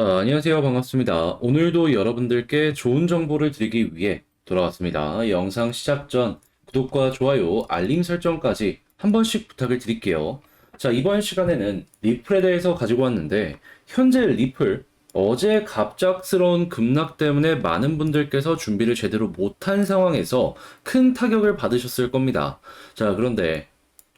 자, 안녕하세요. 반갑습니다. 오늘도 여러분들께 좋은 정보를 드리기 위해 돌아왔습니다. 영상 시작 전 구독과 좋아요, 알림 설정까지 한 번씩 부탁을 드릴게요. 자, 이번 시간에는 리플에 대해서 가지고 왔는데, 현재 리플, 어제 갑작스러운 급락 때문에 많은 분들께서 준비를 제대로 못한 상황에서 큰 타격을 받으셨을 겁니다. 자, 그런데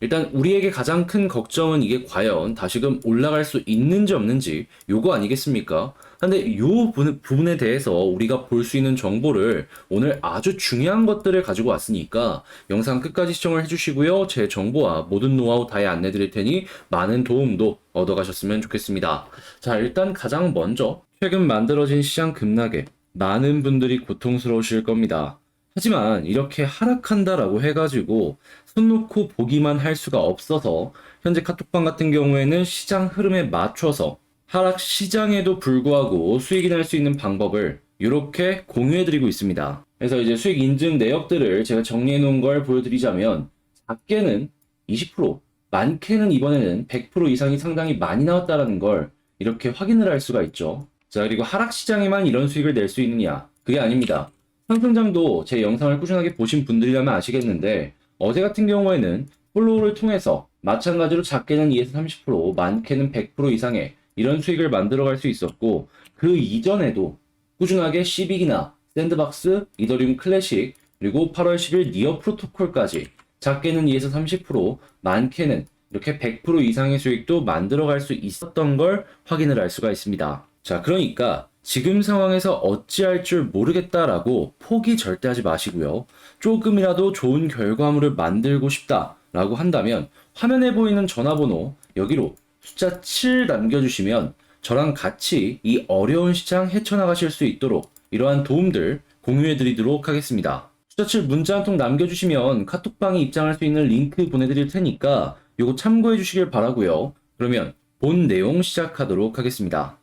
일단 우리에게 가장 큰 걱정은 이게 과연 다시금 올라갈 수 있는지 없는지 요거 아니겠습니까? 근데 요 부분에 대해서 우리가 볼 수 있는 정보를 오늘 아주 중요한 것들을 가지고 왔으니까 영상 끝까지 시청을 해주시고요. 제 정보와 모든 노하우 다 안내 드릴 테니 많은 도움도 얻어가셨으면 좋겠습니다. 자, 일단 가장 먼저 최근 만들어진 시장 급락에 많은 분들이 고통스러우실 겁니다. 하지만 이렇게 하락한다라고 해가지고 손 놓고 보기만 할 수가 없어서 현재 카톡방 같은 경우에는 시장 흐름에 맞춰서 하락 시장에도 불구하고 수익이 날 수 있는 방법을 이렇게 공유해드리고 있습니다. 그래서 이제 수익 인증 내역들을 제가 정리해 놓은 걸 보여드리자면 작게는 20%, 많게는 이번에는 100% 이상이 상당히 많이 나왔다라는 걸 이렇게 확인을 할 수가 있죠. 자, 그리고 하락 시장에만 이런 수익을 낼 수 있느냐? 그게 아닙니다. 상승장도 제 영상을 꾸준하게 보신 분들이라면 아시겠는데 어제 같은 경우에는 플로우를 통해서 마찬가지로 작게는 2에서 30%, 많게는 100% 이상의 이런 수익을 만들어갈 수 있었고 그 이전에도 꾸준하게 시빅이나 샌드박스, 이더리움 클래식, 그리고 8월 10일 니어 프로토콜까지 작게는 2에서 30%, 많게는 이렇게 100% 이상의 수익도 만들어갈 수 있었던 걸 확인을 할 수가 있습니다. 자, 그러니까 지금 상황에서 어찌할 줄 모르겠다라고 포기 절대 하지 마시고요. 조금이라도 좋은 결과물을 만들고 싶다라고 한다면 화면에 보이는 전화번호 여기로 숫자 7 남겨주시면 저랑 같이 이 어려운 시장 헤쳐나가실 수 있도록 이러한 도움들 공유해 드리도록 하겠습니다. 숫자 7 문자 한 통 남겨주시면 카톡방에 입장할 수 있는 링크 보내드릴 테니까 요거 참고해 주시길 바라고요. 그러면 본 내용 시작하도록 하겠습니다.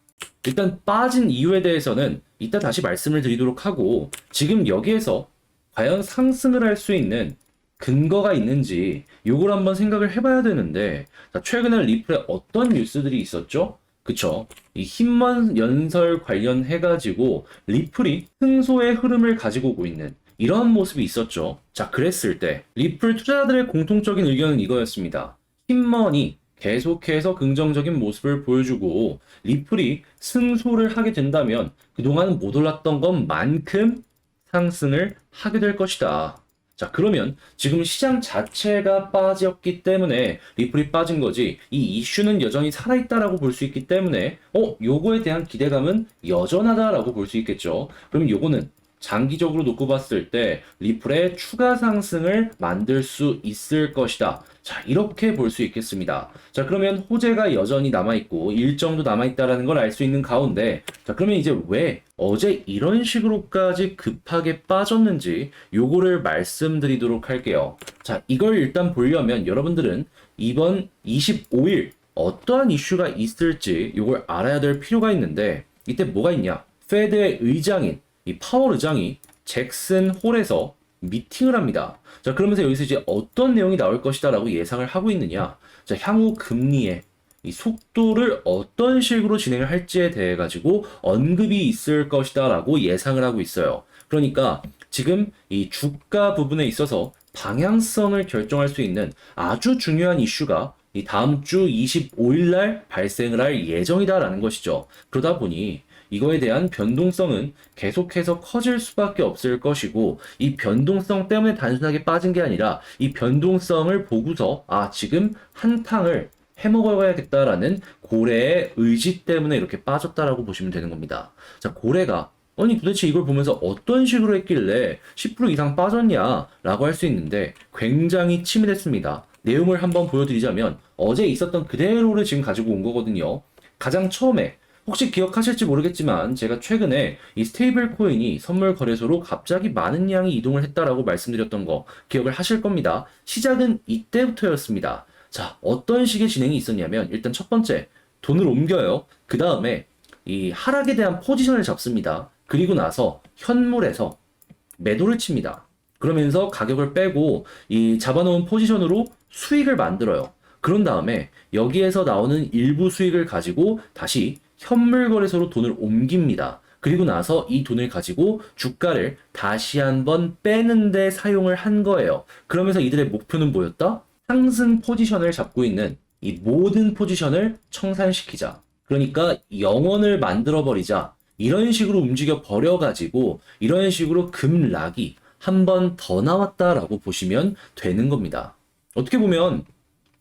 일단 빠진 이유에 대해서는 이따 다시 말씀을 드리도록 하고 지금 여기에서 과연 상승을 할 수 있는 근거가 있는지 요걸 한번 생각을 해봐야 되는데 자, 최근에 리플에 어떤 뉴스들이 있었죠? 그쵸? 이 힘먼 연설 관련해가지고 리플이 승소의 흐름을 가지고 오고 있는 이러한 모습이 있었죠. 자, 그랬을 때 리플 투자자들의 공통적인 의견은 이거였습니다. 힘먼이 계속해서 긍정적인 모습을 보여주고 리플이 승소를 하게 된다면 그동안 못 올랐던 것만큼 상승을 하게 될 것이다. 자, 그러면 지금 시장 자체가 빠졌기 때문에 리플이 빠진 거지 이 이슈는 여전히 살아있다라고 볼 수 있기 때문에 요거에 대한 기대감은 여전하다라고 볼 수 있겠죠. 그럼 요거는 장기적으로 놓고 봤을 때 리플의 추가 상승을 만들 수 있을 것이다. 자, 이렇게 볼 수 있겠습니다. 자, 그러면 호재가 여전히 남아있고 일정도 남아있다라는 걸 알 수 있는 가운데 자, 그러면 이제 왜 어제 이런 식으로까지 급하게 빠졌는지 요거를 말씀드리도록 할게요. 자, 이걸 일단 보려면 여러분들은 이번 25일 어떠한 이슈가 있을지 요걸 알아야 될 필요가 있는데 이때 뭐가 있냐? 페드의 의장인 이 파월 의장이 잭슨 홀에서 미팅을 합니다. 자, 그러면서 여기서 이제 어떤 내용이 나올 것이다 라고 예상을 하고 있느냐. 자, 향후 금리의 이 속도를 어떤 식으로 진행을 할지에 대해 가지고 언급이 있을 것이다 라고 예상을 하고 있어요. 그러니까 지금 이 주가 부분에 있어서 방향성을 결정할 수 있는 아주 중요한 이슈가 이 다음 주 25일 날 발생을 할 예정이다라는 것이죠. 그러다 보니 이거에 대한 변동성은 계속해서 커질 수밖에 없을 것이고 이 변동성 때문에 단순하게 빠진 게 아니라 이 변동성을 보고서 지금 한탕을 해먹어야겠다라는 고래의 의지 때문에 이렇게 빠졌다라고 보시면 되는 겁니다. 자, 고래가 아니 도대체 이걸 보면서 어떤 식으로 했길래 10% 이상 빠졌냐 라고 할 수 있는데 굉장히 치밀했습니다. 내용을 한번 보여드리자면 어제 있었던 그대로를 지금 가지고 온 거거든요. 가장 처음에 혹시 기억하실지 모르겠지만 제가 최근에 이 스테이블 코인이 선물 거래소로 갑자기 많은 양이 이동을 했다라고 말씀드렸던 거 기억을 하실 겁니다. 시작은 이때부터였습니다. 자, 어떤 식의 진행이 있었냐면 일단 첫 번째 돈을 옮겨요. 그 다음에 이 하락에 대한 포지션을 잡습니다. 그리고 나서 현물에서 매도를 칩니다. 그러면서 가격을 빼고 이 잡아놓은 포지션으로 수익을 만들어요. 그런 다음에 여기에서 나오는 일부 수익을 가지고 다시 현물거래소로 돈을 옮깁니다. 그리고 나서 이 돈을 가지고 주가를 다시 한번 빼는데 사용을 한 거예요. 그러면서 이들의 목표는 뭐였다? 상승 포지션을 잡고 있는 이 모든 포지션을 청산시키자. 그러니까 영원을 만들어버리자. 이런 식으로 움직여 버려가지고 이런 식으로 급락이 한 번 더 나왔다라고 보시면 되는 겁니다. 어떻게 보면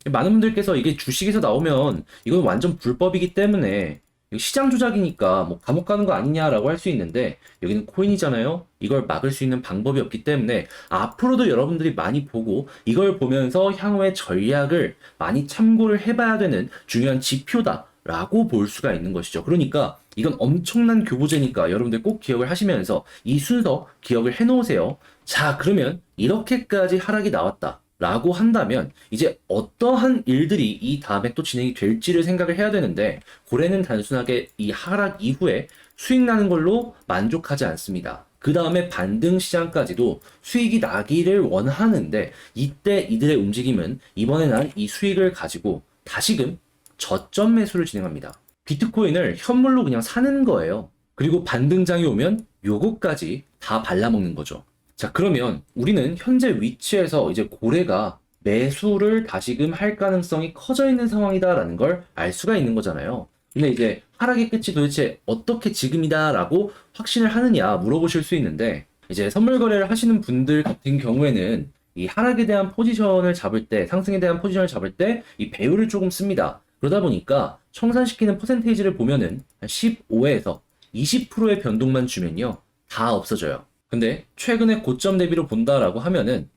많은 분들께서 이게 주식에서 나오면 이건 완전 불법이기 때문에 시장 조작이니까 뭐 감옥 가는 거 아니냐라고 할 수 있는데 여기는 코인이잖아요. 이걸 막을 수 있는 방법이 없기 때문에 앞으로도 여러분들이 많이 보고 이걸 보면서 향후의 전략을 많이 참고를 해봐야 되는 중요한 지표다라고 볼 수가 있는 것이죠. 그러니까 이건 엄청난 교보제니까 여러분들 꼭 기억을 하시면서 이 순서 기억을 해놓으세요. 자, 그러면 이렇게까지 하락이 나왔다. 라고 한다면 이제 어떠한 일들이 이 다음에 또 진행이 될지를 생각을 해야 되는데 고래는 단순하게 이 하락 이후에 수익 나는 걸로 만족하지 않습니다. 그 다음에 반등 시장까지도 수익이 나기를 원하는데 이때 이들의 움직임은 이번에 난 이 수익을 가지고 다시금 저점 매수를 진행합니다. 비트코인을 현물로 그냥 사는 거예요. 그리고 반등장이 오면 요거까지 다 발라먹는 거죠. 자, 그러면 우리는 현재 위치에서 이제 고래가 매수를 다시금 할 가능성이 커져 있는 상황이다라는 걸 알 수가 있는 거잖아요. 근데 이제 하락의 끝이 도대체 어떻게 지금이다라고 확신을 하느냐 물어보실 수 있는데 이제 선물 거래를 하시는 분들 같은 경우에는 이 하락에 대한 포지션을 잡을 때, 상승에 대한 포지션을 잡을 때 이 배율을 조금 씁니다. 그러다 보니까 청산시키는 퍼센테이지를 보면은 한 15에서 20%의 변동만 주면요. 다 없어져요. 근데 최근에 고점 대비로 본다라고 하면은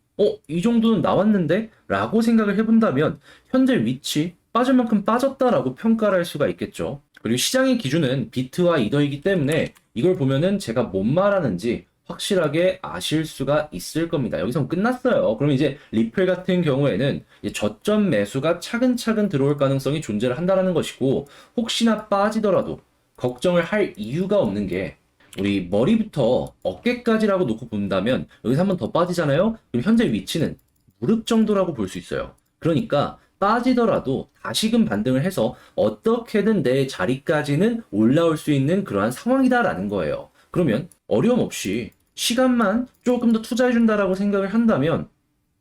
이 정도는 나왔는데? 라고 생각을 해본다면 현재 위치 빠질 만큼 빠졌다라고 평가를 할 수가 있겠죠. 그리고 시장의 기준은 비트와 이더이기 때문에 이걸 보면은 제가 뭔 말하는지 확실하게 아실 수가 있을 겁니다. 여기서 끝났어요. 그럼 이제 리플 같은 경우에는 이제 저점 매수가 차근차근 들어올 가능성이 존재를 한다는 것이고 혹시나 빠지더라도 걱정을 할 이유가 없는 게 우리 머리부터 어깨까지라고 놓고 본다면 여기서 한 번 더 빠지잖아요? 그럼 현재 위치는 무릎 정도라고 볼 수 있어요. 그러니까 빠지더라도 다시금 반등을 해서 어떻게든 내 자리까지는 올라올 수 있는 그러한 상황이다라는 거예요. 그러면 어려움 없이 시간만 조금 더 투자해준다라고 생각을 한다면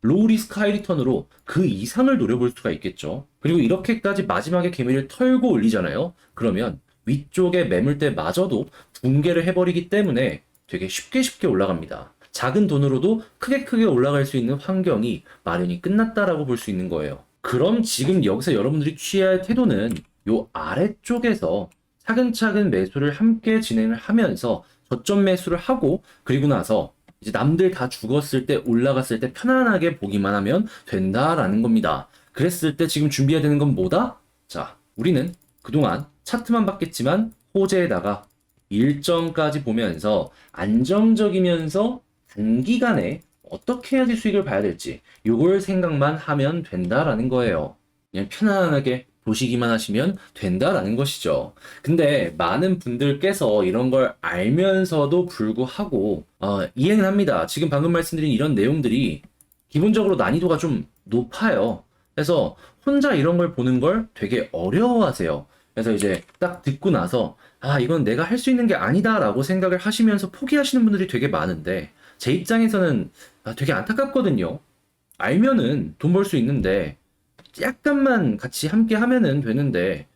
로우 리스크 하이 리턴으로 그 이상을 노려볼 수가 있겠죠. 그리고 이렇게까지 마지막에 개미를 털고 올리잖아요. 그러면 위쪽에 매물대마저도 붕괴를 해버리기 때문에 되게 쉽게 올라갑니다. 작은 돈으로도 크게 올라갈 수 있는 환경이 마련이 끝났다라고 볼 수 있는 거예요. 그럼 지금 여기서 여러분들이 취해야 할 태도는 요 아래쪽에서 차근차근 매수를 함께 진행을 하면서 저점 매수를 하고 그리고 나서 이제 남들 다 죽었을 때 올라갔을 때 편안하게 보기만 하면 된다라는 겁니다. 그랬을 때 지금 준비해야 되는 건 뭐다? 자, 우리는 그동안 차트만 봤겠지만 호재에다가 일정까지 보면서 안정적이면서 단기간에 어떻게 해야지 수익을 봐야 될지 요걸 생각만 하면 된다라는 거예요. 그냥 편안하게 보시기만 하시면 된다라는 것이죠. 근데 많은 분들께서 이런 걸 알면서도 불구하고 이해는 합니다. 지금 방금 말씀드린 이런 내용들이 기본적으로 난이도가 좀 높아요. 그래서 혼자 이런 걸 보는 걸 되게 어려워하세요. 그래서 이제 딱 듣고 나서 이건 내가 할 수 있는 게 아니다라고 생각을 하시면서 포기하시는 분들이 되게 많은데 제 입장에서는 되게 안타깝거든요. 알면은 돈 벌 수 있는데 약간만 같이 함께 하면은 되는데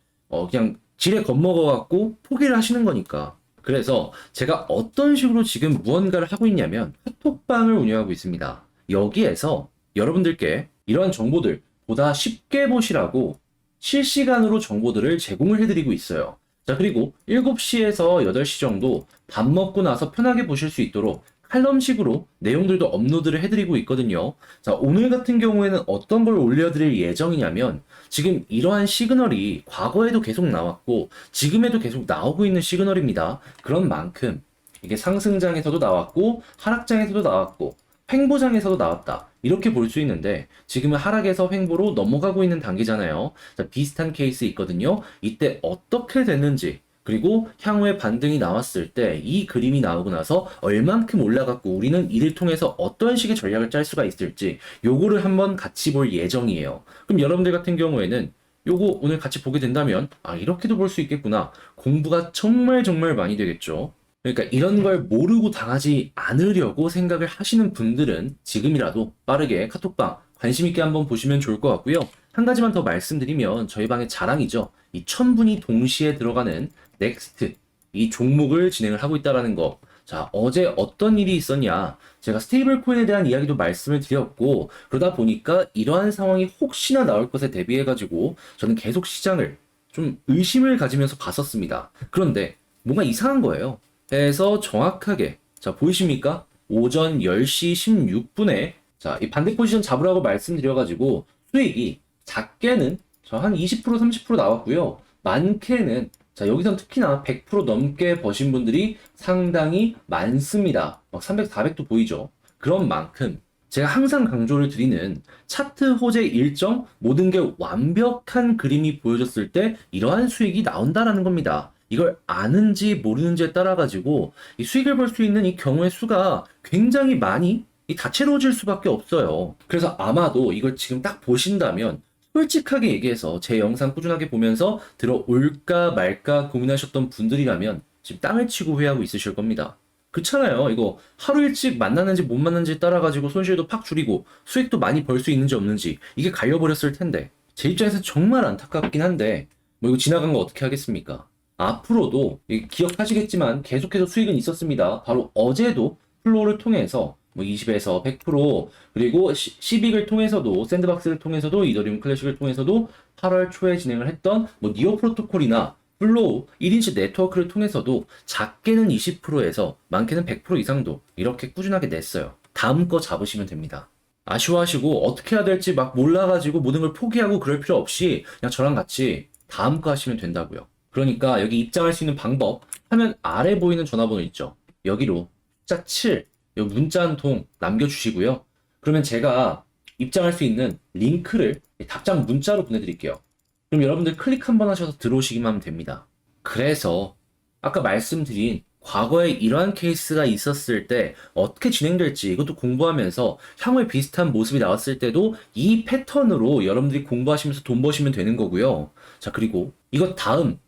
그냥 지레 겁먹어갖고 포기를 하시는 거니까. 그래서 제가 어떤 식으로 지금 무언가를 하고 있냐면 카톡방을 운영하고 있습니다. 여기에서 여러분들께 이러한 정보들 보다 쉽게 보시라고 실시간으로 정보들을 제공을 해드리고 있어요. 자, 그리고 7시에서 8시 정도 밥 먹고 나서 편하게 보실 수 있도록 칼럼식으로 내용들도 업로드를 해드리고 있거든요. 자, 오늘 같은 경우에는 어떤 걸 올려드릴 예정이냐면 지금 이러한 시그널이 과거에도 계속 나왔고 지금에도 계속 나오고 있는 시그널입니다. 그런 만큼 이게 상승장에서도 나왔고 하락장에서도 나왔고 횡보장에서도 나왔다. 이렇게 볼 수 있는데 지금은 하락에서 횡보로 넘어가고 있는 단계잖아요. 자, 비슷한 케이스 있거든요. 이때 어떻게 됐는지 그리고 향후에 반등이 나왔을 때 이 그림이 나오고 나서 얼만큼 올라갔고 우리는 이를 통해서 어떤 식의 전략을 짤 수가 있을지 요거를 한번 같이 볼 예정이에요. 그럼 여러분들 같은 경우에는 요거 오늘 같이 보게 된다면 이렇게도 볼 수 있겠구나. 공부가 정말 정말 많이 되겠죠. 그러니까 이런 걸 모르고 당하지 않으려고 생각을 하시는 분들은 지금이라도 빠르게 카톡방 관심 있게 한번 보시면 좋을 것 같고요. 한 가지만 더 말씀드리면 저희 방의 자랑이죠. 이 1000분이 동시에 들어가는 넥스트 이 종목을 진행을 하고 있다라는 거. 자, 어제 어떤 일이 있었냐? 제가 스테이블 코인에 대한 이야기도 말씀을 드렸고, 그러다 보니까 이러한 상황이 혹시나 나올 것에 대비해가지고, 저는 계속 시장을 좀 의심을 가지면서 봤었습니다. 그런데 뭔가 이상한 거예요. 그래서 정확하게, 자, 보이십니까? 오전 10시 16분에, 자, 이 반대 포지션 잡으라고 말씀드려가지고, 수익이 작게는 한 20%, 30% 나왔고요. 많게는 자, 여기선 특히나 100% 넘게 버신 분들이 상당히 많습니다. 막 300, 400도 보이죠. 그런 만큼 제가 항상 강조를 드리는 차트 호재 일정 모든 게 완벽한 그림이 보여졌을 때 이러한 수익이 나온다라는 겁니다. 이걸 아는지 모르는지에 따라 가지고 이 수익을 볼 수 있는 이 경우의 수가 굉장히 많이 다채로워질 수밖에 없어요. 그래서 아마도 이걸 지금 딱 보신다면 솔직하게 얘기해서 제 영상 꾸준하게 보면서 들어올까 말까 고민하셨던 분들이라면 지금 땅을 치고 후회하고 있으실 겁니다. 그렇잖아요. 이거 하루 일찍 만나는지 못 만나는지 따라가지고 손실도 팍 줄이고 수익도 많이 벌 수 있는지 없는지 이게 갈려버렸을 텐데 제 입장에서 정말 안타깝긴 한데 뭐 이거 지나간 거 어떻게 하겠습니까? 앞으로도 기억하시겠지만 계속해서 수익은 있었습니다. 바로 어제도 플로우를 통해서 뭐 20에서 100% 그리고 시빅을 통해서도 샌드박스를 통해서도 이더리움 클래식을 통해서도 8월 초에 진행을 했던 뭐 니오 프로토콜이나 플로우 1인치 네트워크를 통해서도 작게는 20%에서 많게는 100% 이상도 이렇게 꾸준하게 냈어요. 다음 거 잡으시면 됩니다. 아쉬워하시고 어떻게 해야 될지 막 몰라가지고 모든 걸 포기하고 그럴 필요 없이 그냥 저랑 같이 다음 거 하시면 된다고요. 그러니까 여기 입장할 수 있는 방법 화면 아래 보이는 전화번호 있죠. 여기로 숫자 7 여기 문자 한 통 남겨주시고요. 그러면 제가 입장할 수 있는 링크를 답장 문자로 보내드릴게요. 그럼 여러분들 클릭 한번 하셔서 들어오시기만 하면 됩니다. 그래서 아까 말씀드린 과거에 이러한 케이스가 있었을 때 어떻게 진행될지 이것도 공부하면서 향후에 비슷한 모습이 나왔을 때도 이 패턴으로 여러분들이 공부하시면서 돈 버시면 되는 거고요. 자, 그리고 이거 다음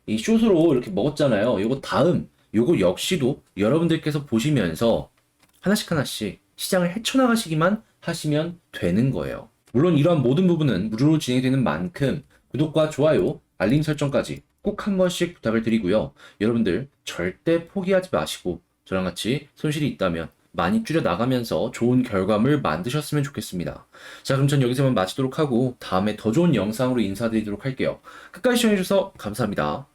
이 숏으로 이렇게 먹었잖아요. 이거 다음 요거 역시도 여러분들께서 보시면서 하나씩 하나씩 시장을 헤쳐나가시기만 하시면 되는 거예요. 물론 이러한 모든 부분은 무료로 진행이 되는 만큼 구독과 좋아요, 알림 설정까지 꼭 한 번씩 부탁을 드리고요. 여러분들 절대 포기하지 마시고 저랑 같이 손실이 있다면 많이 줄여 나가면서 좋은 결과물 만드셨으면 좋겠습니다. 자, 그럼 전 여기서만 마치도록 하고 다음에 더 좋은 영상으로 인사드리도록 할게요. 끝까지 시청해주셔서 감사합니다.